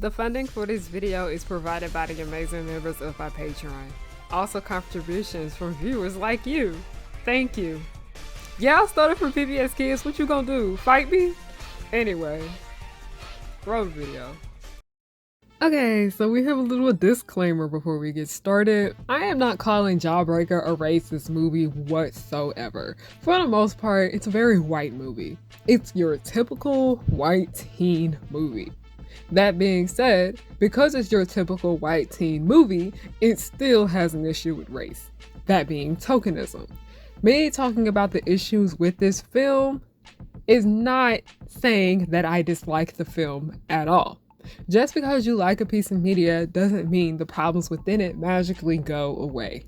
The funding for this video is provided by the amazing members of my Patreon. Also contributions from viewers like you. Thank you. Yeah, I started from PBS Kids. What you gonna do? Fight me? Anyway, roll the video. Okay, so we have a little disclaimer before we get started. I am not calling Jawbreaker a racist movie whatsoever. For the most part, it's a very white movie. It's your typical white teen movie. That being said, because it's your typical white teen movie, it still has an issue with race. That being tokenism. Me talking about the issues with this film is not saying that I dislike the film at all. Just because you like a piece of media doesn't mean the problems within it magically go away.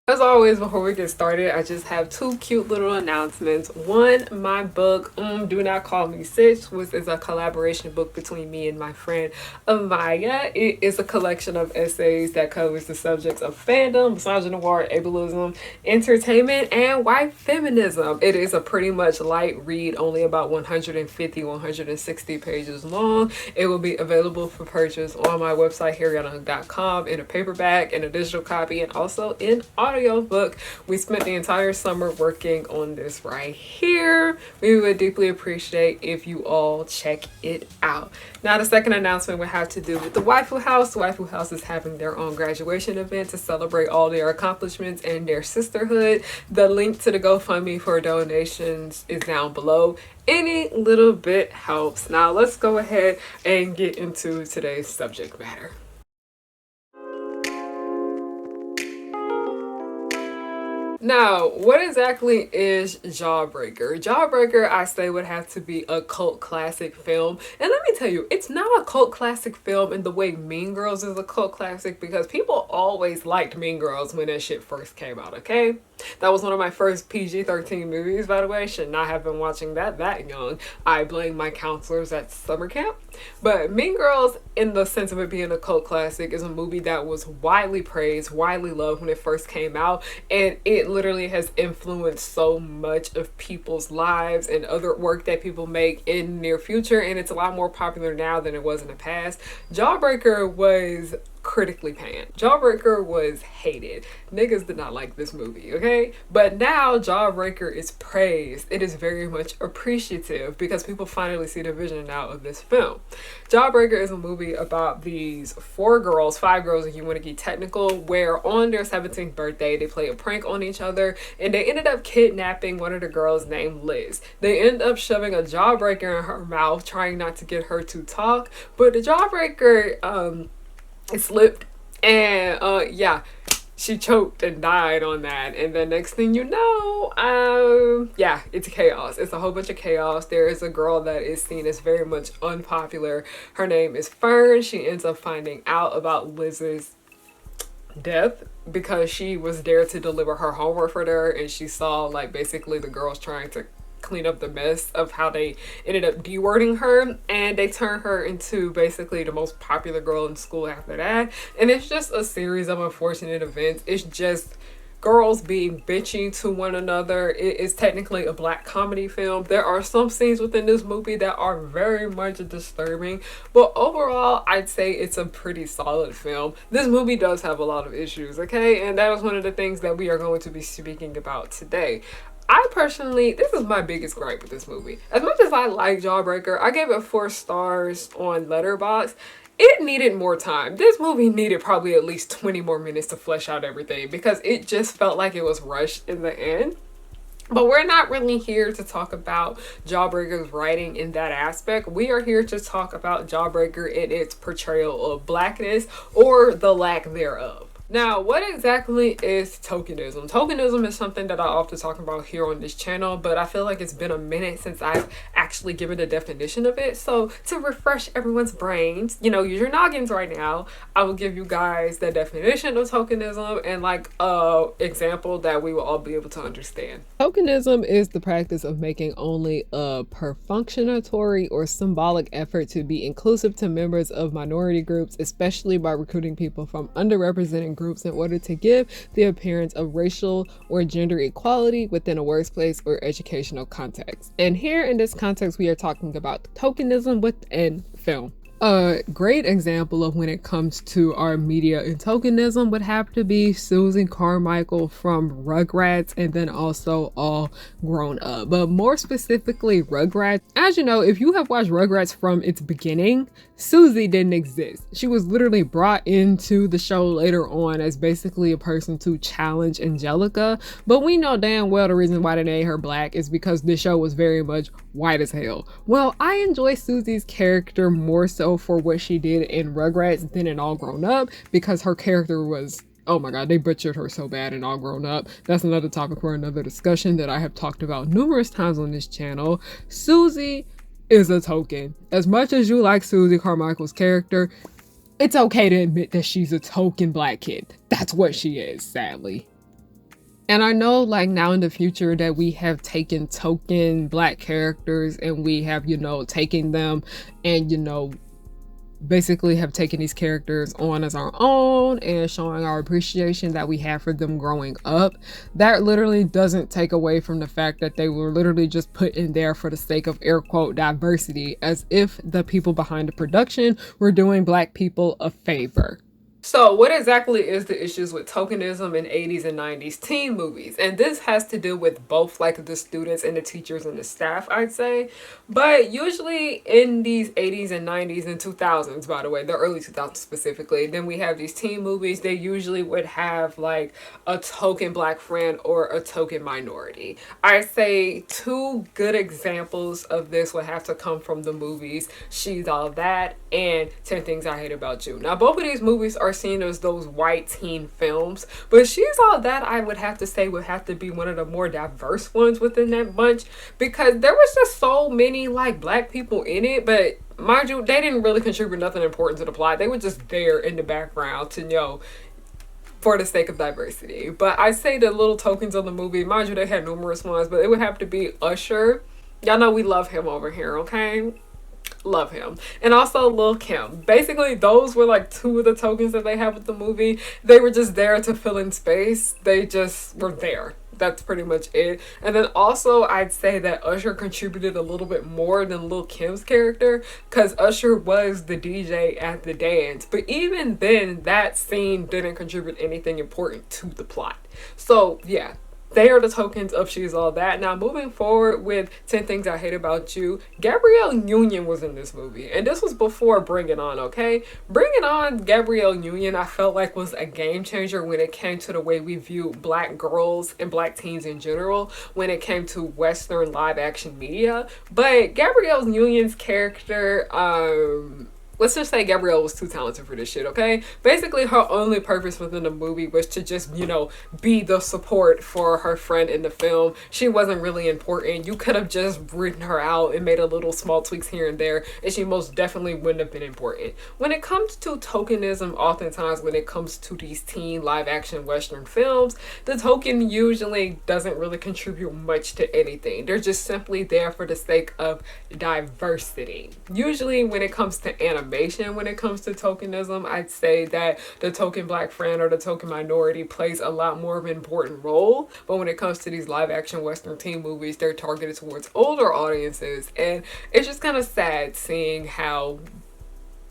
As always, before we get started, I just have two cute little announcements. One, my book, Do Not Call Me Sis, which is a collaboration book between me and my friend Amaya. It is a collection of essays that covers the subjects of fandom, misogynoir, ableism, entertainment, and white feminism. It is a pretty much light read, only about 150-160 pages long. It will be available for purchase on my website, harryyoung.com, in a paperback, in a digital copy, and also in audio book. We spent the entire summer working on this right here. We would deeply appreciate if you all check it out. Now, the second announcement would have to do with the Waifu House. The Waifu House is having their own graduation event to celebrate all their accomplishments and their sisterhood. The link to the GoFundMe for donations is down below. Any little bit helps. Now, let's go ahead and get into today's subject matter. Now, what exactly is Jawbreaker? Jawbreaker, I say, would have to be a cult classic film. And let me tell you, it's not a cult classic film in the way Mean Girls is a cult classic, because people always liked Mean Girls when that shit first came out, okay? That was one of my first PG-13 movies, by the way. Should not have been watching that young. I blame my counselors at summer camp. But Mean Girls, in the sense of it being a cult classic, is a movie that was widely praised, widely loved when it first came out, and it literally has influenced so much of people's lives and other work that people make in the near future, and it's a lot more popular now than it was in the past. Jawbreaker was critically panned. Jawbreaker was hated. Niggas did not like this movie, okay? But now Jawbreaker is praised. It is very much appreciative because people finally see the vision now of this film. Jawbreaker is a movie about these five girls if you want to get technical, where on their 17th birthday they play a prank on each other and they ended up kidnapping one of the girls named Liz. They end up shoving a jawbreaker in her mouth, trying not to get her to talk, but the jawbreaker it slipped and yeah, she choked and died on that. And the next thing you know, yeah, it's chaos. It's a whole bunch of chaos. There is a girl that is seen as very much unpopular. Her name is Fern. She ends up finding out about Liz's death because she was there to deliver her homework for her, and she saw like basically the girls trying to clean up the mess of how they ended up de-wording her, and they turned her into basically the most popular girl in school after that. And it's just a series of unfortunate events. It's just girls being bitchy to one another. It is technically a black comedy film. There are some scenes within this movie that are very much disturbing, but overall I'd say it's a pretty solid film. This movie does have a lot of issues, okay, and that is one of the things that we are going to be speaking about today. I personally, this is my biggest gripe with this movie. As much as I like Jawbreaker, I gave it 4 stars on Letterboxd. It needed more time. This movie needed probably at least 20 more minutes to flesh out everything, because it just felt like it was rushed in the end. But we're not really here to talk about Jawbreaker's writing in that aspect. We are here to talk about Jawbreaker in its portrayal of blackness, or the lack thereof. Now, what exactly is tokenism? Tokenism is something that I often talk about here on this channel, but I feel like it's been a minute since I've actually given a definition of it. So, to refresh everyone's brains, use your noggins right now. I will give you guys the definition of tokenism and like a example that we will all be able to understand. Tokenism is the practice of making only a perfunctory or symbolic effort to be inclusive to members of minority groups, especially by recruiting people from underrepresented groups in order to give the appearance of racial or gender equality within a workplace or educational context. And here in this context, we are talking about tokenism within film. A great example of when it comes to our media and tokenism would have to be Susie Carmichael from Rugrats, and then also All Grown Up. But more specifically, Rugrats. As you know, if you have watched Rugrats from its beginning, Susie didn't exist. She was literally brought into the show later on as basically a person to challenge Angelica. But we know damn well the reason why they made her black is because this show was very much white as hell. Well, I enjoy Susie's character more so for what she did in Rugrats than in All Grown Up, because her character was, oh my god, they butchered her so bad in All Grown Up. That's another topic for another discussion that I have talked about numerous times on this channel. Susie is a token. As much as you like Susie Carmichael's character, it's okay to admit that she's a token black kid. That's what she is, sadly. And I know like now in the future that we have taken token black characters and we have, taken them and, basically have taken these characters on as our own and showing our appreciation that we have for them growing up. That literally doesn't take away from the fact that they were literally just put in there for the sake of air quote diversity, as if the people behind the production were doing black people a favor. So what exactly is the issues with tokenism in 80s and 90s teen movies? And this has to do with both like the students and the teachers and the staff, I'd say. But usually in these 80s and 90s and 2000s, by the way, the early 2000s specifically, then we have these teen movies. They usually would have like a token black friend or a token minority. I'd say two good examples of this would have to come from the movies She's All That and 10 Things I Hate About You. Now, both of these movies are seen as those white teen films, but She's All That, I would have to say, would have to be one of the more diverse ones within that bunch, because there was just so many like black people in it, but mind you, they didn't really contribute nothing important to the plot. They were just there in the background to for the sake of diversity. But I say the little tokens of the movie, mind you, they had numerous ones, but it would have to be Usher. Y'all know we love him over here, okay? Love him. And also Lil Kim. Basically, those were like two of the tokens that they had with the movie. They were just there to fill in space. They just were there. That's pretty much it. And then also I'd say that Usher contributed a little bit more than Lil Kim's character, because Usher was the DJ at the dance. But even then, that scene didn't contribute anything important to the plot. So yeah, they are the tokens of She's All That. Now, moving forward with 10 Things I Hate About You, Gabrielle Union was in this movie. And this was before Bring It On, okay? Bring It On, Gabrielle Union, I felt like was a game changer when it came to the way we view black girls and black teens in general when it came to Western live action media. But Gabrielle Union's character, let's just say Gabrielle was too talented for this shit, okay? Basically, her only purpose within the movie was to just, be the support for her friend in the film. She wasn't really important. You could have just written her out and made a little small tweaks here and there, and she most definitely wouldn't have been important. When it comes to tokenism, oftentimes when it comes to these teen live action Western films, the token usually doesn't really contribute much to anything. They're just simply there for the sake of diversity. Usually when it comes to animation, when it comes to tokenism, I'd say that the token black friend or the token minority plays a lot more of an important role. But when it comes to these live action Western teen movies, they're targeted towards older audiences, and it's just kind of sad seeing how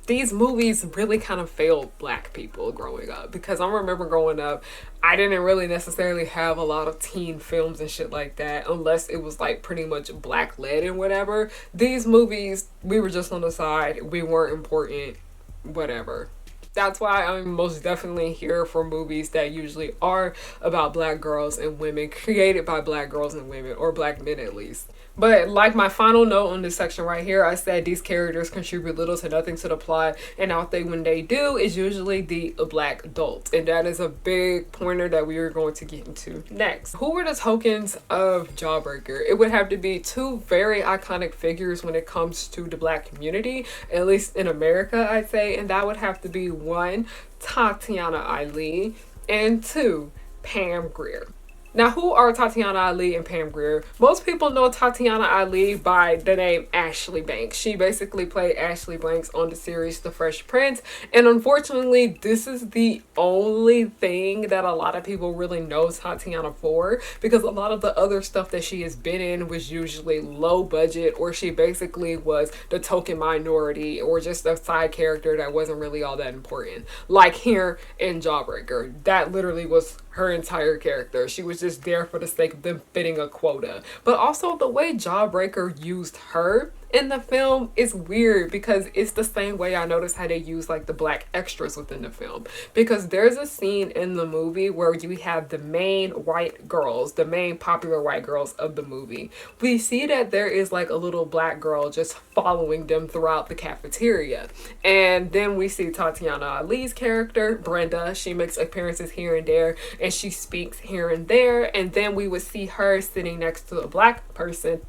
these movies really kind of failed black people growing up. Because I remember growing up, I didn't really necessarily have a lot of teen films and shit like that, unless it was like pretty much black led and whatever. These movies, we were just on the side, we weren't important, whatever. That's why I'm most definitely here for movies that usually are about black girls and women, created by black girls and women, or black men at least. But like my final note on this section right here, I said these characters contribute little to nothing to the plot, and all they when they do is usually the black adult, and that is a big pointer that we are going to get into next. Who were the tokens of Jawbreaker? It would have to be two very iconic figures when it comes to the black community, at least in America, I'd say, and that would have to be one, Tatiana Ali, and two, Pam Grier. Now, who are Tatiana Ali and Pam Grier? Most people know Tatiana Ali by the name Ashley Banks. She basically played Ashley Banks on the series The Fresh Prince. And unfortunately, this is the only thing that a lot of people really know Tatiana for, because a lot of the other stuff that she has been in was usually low budget, or she basically was the token minority or just a side character that wasn't really all that important. Like here in Jawbreaker, that literally was her entire character. She was just there for the sake of them fitting a quota. But also the way Jawbreaker used her in the film is weird, because it's the same way I noticed how they use like the black extras within the film. Because there's a scene in the movie where you have the main white girls, the main popular white girls of the movie. We see that there is like a little black girl just following them throughout the cafeteria. And then we see Tatiana Ali's character, Brenda. She makes appearances here and there, and she speaks here and there. And then we would see her sitting next to a black person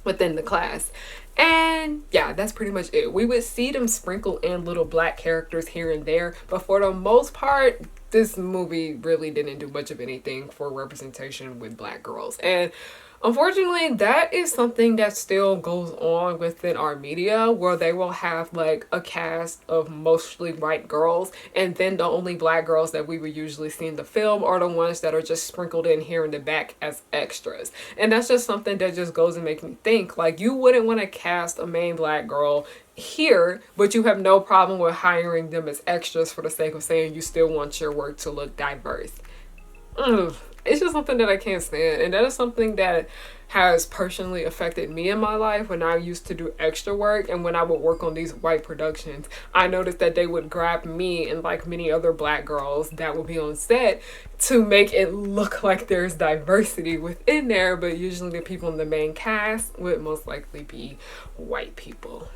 within the class. And yeah, that's pretty much it. We would see them sprinkle in little black characters here and there, but for the most part, this movie really didn't do much of anything for representation with black girls. And unfortunately, that is something that still goes on within our media, where they will have like a cast of mostly white girls, and then the only black girls that we would usually see in the film are the ones that are just sprinkled in here in the back as extras. And that's just something that just goes and makes me think, like, you wouldn't want to cast a main black girl here, but you have no problem with hiring them as extras for the sake of saying you still want your work to look diverse. It's just something that I can't stand, and that is something that has personally affected me in my life when I used to do extra work. And when I would work on these white productions, I noticed that they would grab me and like many other black girls that would be on set to make it look like there's diversity within there, but usually the people in the main cast would most likely be white people.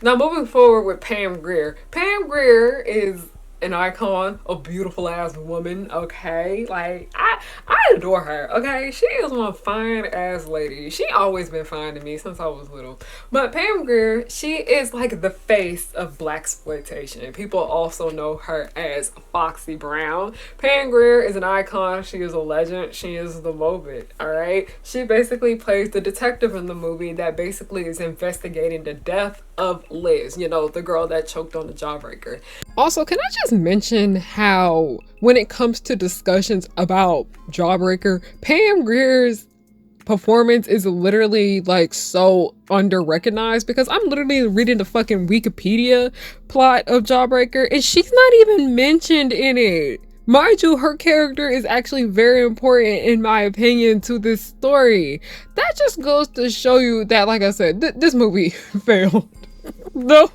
Now, moving forward with Pam Grier. Pam Grier is an icon, a beautiful ass woman, okay? Like, I adore her, okay? She is one fine ass lady. She always been fine to me since I was little. But Pam Grier, she is like the face of blaxploitation. People also know her as Foxy Brown. Pam Grier is an icon. She is a legend. She is the moment, alright? She basically plays the detective in the movie that basically is investigating the death of Liz, you know, the girl that choked on the Jawbreaker. Also, can I just mention how when it comes to discussions about Jawbreaker, Pam Grier's performance is literally like so under-recognized, because I'm literally reading the fucking Wikipedia plot of Jawbreaker and she's not even mentioned in it. Mind you, her character is actually very important, in my opinion, to this story. That just goes to show you that, like I said, this movie failed. No,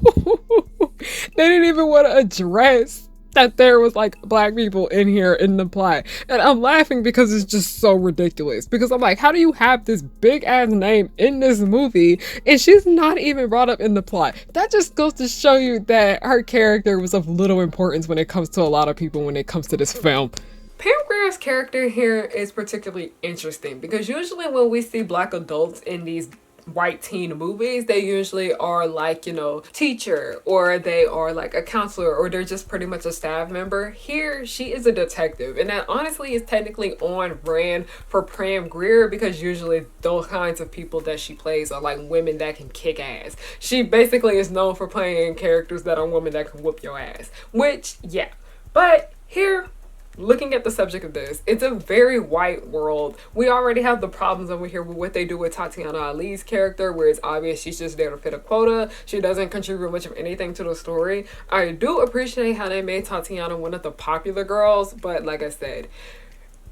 they didn't even want to address that there was like black people in here in the plot. And I'm laughing because it's just so ridiculous, because I'm like, how do you have this big ass name in this movie and she's not even brought up in the plot? That just goes to show you that her character was of little importance when it comes to a lot of people when it comes to this film. Pam Grier's character here is particularly interesting, because usually when we see black adults in these white teen movies, they usually are like, you know, teacher, or they are like a counselor, or they're just pretty much a staff member. Here, she is a detective, and that honestly is technically on brand for Pam Grier, because usually those kinds of people that she plays are like women that can kick ass. She basically is known for playing characters that are women that can whoop your ass, which, yeah. But here, looking at the subject of this, it's a very white world. We already have the problems over here with what they do with Tatiana Ali's character, where it's obvious she's just there to fit a quota. She doesn't contribute much of anything to the story. I do appreciate how they made Tatiana one of the popular girls, but like I said,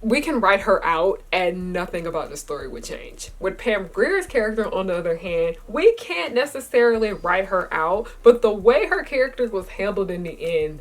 we can write her out and nothing about the story would change. With Pam Grier's character, on the other hand, we can't necessarily write her out, but the way her character was handled in the end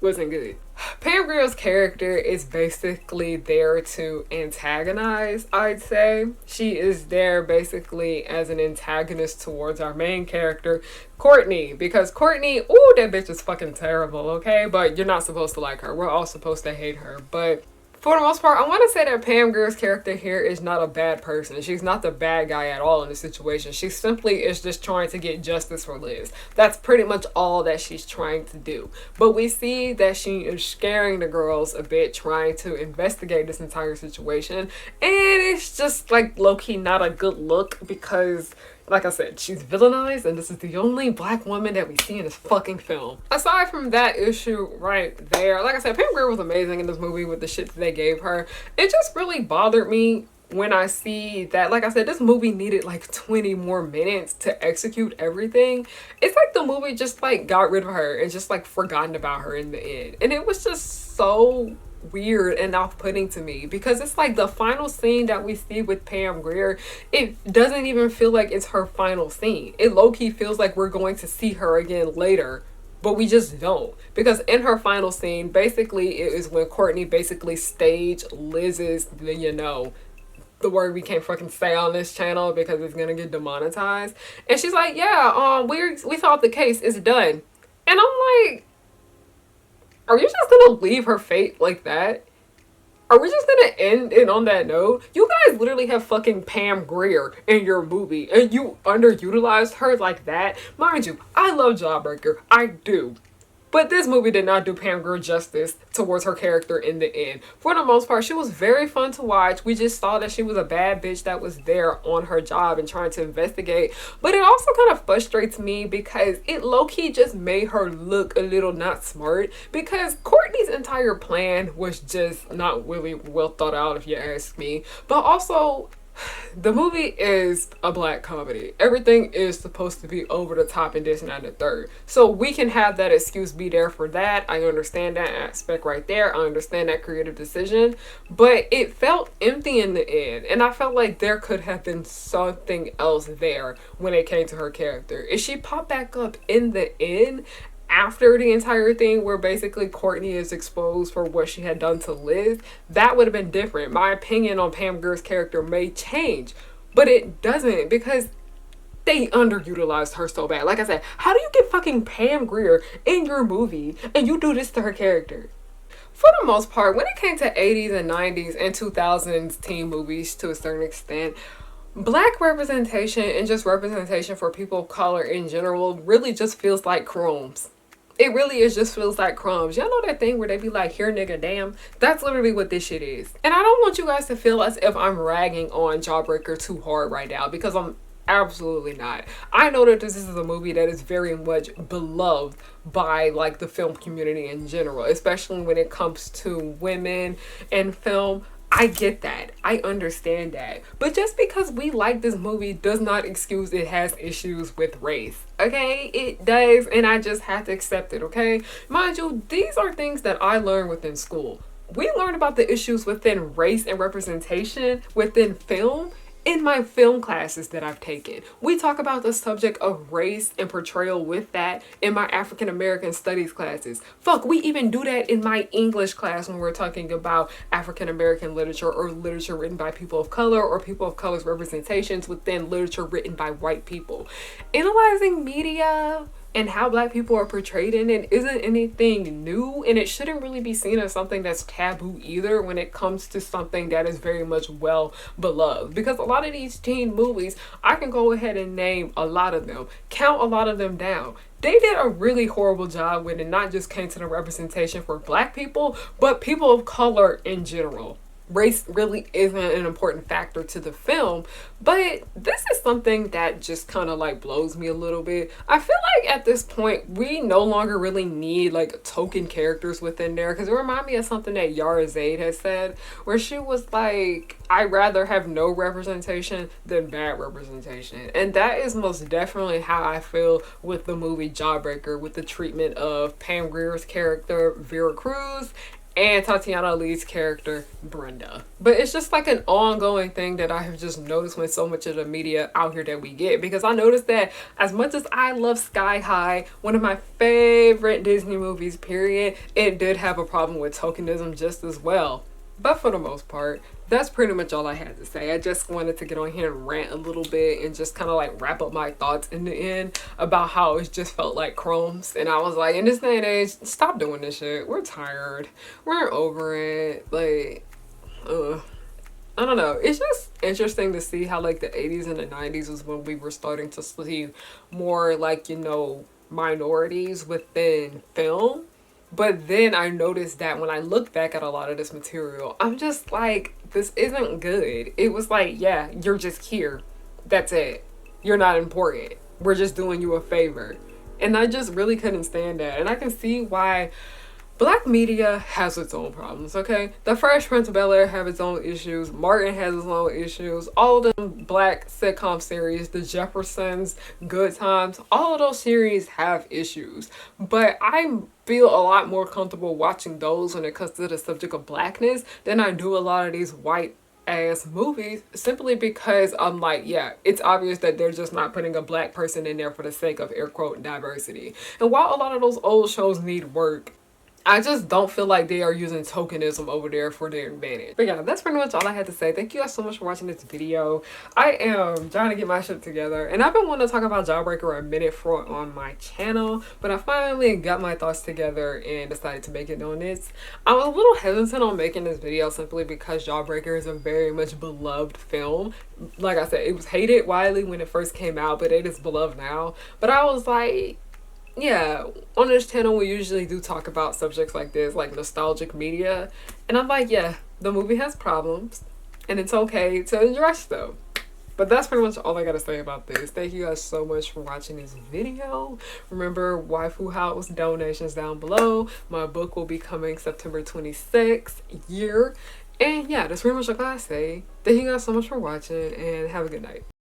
wasn't good. Pam Grier's character is basically there to antagonize, I'd say. She is there basically as an antagonist towards our main character, Courtney. Because Courtney, ooh, that bitch is fucking terrible, okay? But you're not supposed to like her. We're all supposed to hate her. But for the most part, I want to say that Pam Grier's character here is not a bad person. She's not the bad guy at all in the situation. She simply is just trying to get justice for Liz. That's pretty much all that she's trying to do. But we see that she is scaring the girls a bit, trying to investigate this entire situation. And it's just like low-key not a good look because, like I said, she's villainized, and this is the only black woman that we see in this fucking film. Aside from that issue right there, like I said, Pam Grier was amazing in this movie with the shit that they gave her. It just really bothered me when I see that, like I said, this movie needed like 20 more minutes to execute everything. It's like the movie just like got rid of her and just like forgotten about her in the end. And it was just so weird and off-putting to me because it's like the final scene that we see with Pam Grier, it doesn't even feel like it's her final scene. It low-key feels like we're going to see her again later, but we just don't. Because in her final scene, basically it is when Courtney basically staged Liz's, you know, the word we can't fucking say on this channel because it's gonna get demonetized. And she's like, yeah, we solved the case, it's done. And I'm like, are you just gonna leave her fate like that? Are we just gonna end it on that note? You guys literally have fucking Pam Grier in your movie and you underutilized her like that. Mind you, I love Jawbreaker. I do. But this movie did not do Pam Grier justice towards her character in the end. For the most part, she was very fun to watch. We just saw that she was a bad bitch that was there on her job and trying to investigate. But it also kind of frustrates me because it low-key just made her look a little not smart. Because Courtney's entire plan was just not really well thought out, if you ask me. But also, the movie is a black comedy. Everything is supposed to be over the top and this and that and the third. So we can have that excuse be there for that. I understand that aspect right there. I understand that creative decision. But it felt empty in the end. And I felt like there could have been something else there when it came to her character. If she popped back up in the end, after the entire thing where basically Courtney is exposed for what she had done to Liz, that would have been different. My opinion on Pam Grier's character may change, but it doesn't because they underutilized her so bad. Like I said, how do you get fucking Pam Grier in your movie and you do this to her character? For the most part, when it came to 80s and 90s and 2000s teen movies to a certain extent, black representation and just representation for people of color in general really just feels like crumbs. It really is just feels like crumbs. Y'all know that thing where they be like, here nigga, damn? That's literally what this shit is. And I don't want you guys to feel as if I'm ragging on Jawbreaker too hard right now because I'm absolutely not. I know that this is a movie that is very much beloved by like the film community in general, especially when it comes to women in film. I get that. I understand that. But just because we like this movie does not excuse it has issues with race. Okay? It does, and I just have to accept it, okay? Mind you, these are things that I learned within school. We learned about the issues within race and representation within film in my film classes that I've taken. We talk about the subject of race and portrayal with that in my African American studies classes. Fuck, we even do that in my English class when we're talking about African American literature or literature written by people of color or people of color's representations within literature written by white people. Analyzing media and how black people are portrayed in it isn't anything new, and it shouldn't really be seen as something that's taboo either when it comes to something that is very much well beloved. Because a lot of these teen movies, I can go ahead and name a lot of them, count a lot of them down. They did a really horrible job when it not just came to the representation for black people, but people of color in general. Race really isn't an important factor to the film, but this is something that just kind of like blows me a little bit. I feel like at this point we no longer really need like token characters within there, because it reminded me of something that Yara Zaid has said where she was like, I'd rather have no representation than bad representation. And that is most definitely how I feel with the movie Jawbreaker, with the treatment of Pam Grier's character Vera Cruz and Tatiana Lee's character, Brenda. But it's just like an ongoing thing that I have just noticed with so much of the media out here that we get. Because I noticed that as much as I love Sky High, one of my favorite Disney movies, period, it did have a problem with tokenism just as well. But for the most part, that's pretty much all I had to say. I just wanted to get on here and rant a little bit and just kind of like wrap up my thoughts in the end about how it just felt like crumbs. And I was like, in this day and age, stop doing this shit. We're tired. We're over it. Like, I don't know. It's just interesting to see how like the 80s and the 90s was when we were starting to see more like, minorities within film. But then I noticed that when I look back at a lot of this material, I'm just like, this isn't good. It was like, yeah, you're just here. That's it. You're not important. We're just doing you a favor. And I just really couldn't stand that. And I can see why Black media has its own problems, okay? The Fresh Prince of Bel-Air have its own issues. Martin has his own issues. All of them black sitcom series, The Jeffersons, Good Times, all of those series have issues. But I feel a lot more comfortable watching those when it comes to the subject of blackness than I do a lot of these white ass movies, simply because I'm like, yeah, it's obvious that they're just not putting a black person in there for the sake of air quote diversity. And while a lot of those old shows need work, I just don't feel like they are using tokenism over there for their advantage. But yeah, that's pretty much all I had to say. Thank you guys so much for watching this video. I am trying to get my shit together, and I've been wanting to talk about Jawbreaker a minute for on my channel, but I finally got my thoughts together and decided to make it on this. I was a little hesitant on making this video simply because Jawbreaker is a very much beloved film. Like I said, it was hated widely when it first came out, but it is beloved now. But I was like, yeah, on this channel we usually do talk about subjects like this, like nostalgic media, and I'm like, yeah, the movie has problems and it's okay to address them. But that's pretty much all I gotta say about this. Thank you guys so much for watching this video. Remember, Waifu House donations down below. My book will be coming September 26th year. And yeah, that's pretty much all I gotta say. Thank you guys so much for watching and have a good night.